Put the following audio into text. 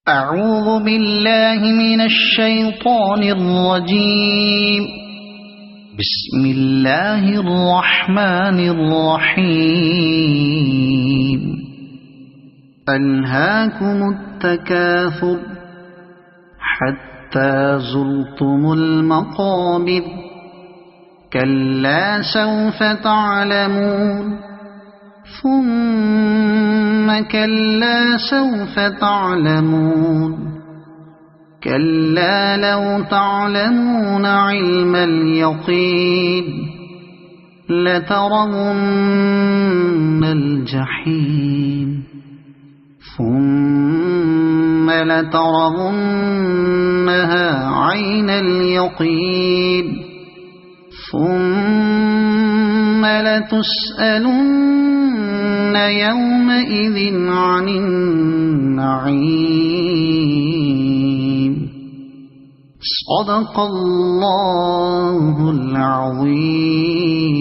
أعوذ بالله من الشيطان الرجيم. بسم الله الرحمن الرحيم. ألهاكم التكاثر حتى زرتم المقابر كلا سوف تعلمون ثم كلا سوف تعلمون كلا لو تعلمون علم اليقين لترون الجحيم ثم لترونها عين اليقين ثم لتسألن يومئذ عن النعيم. صدق الله العظيم.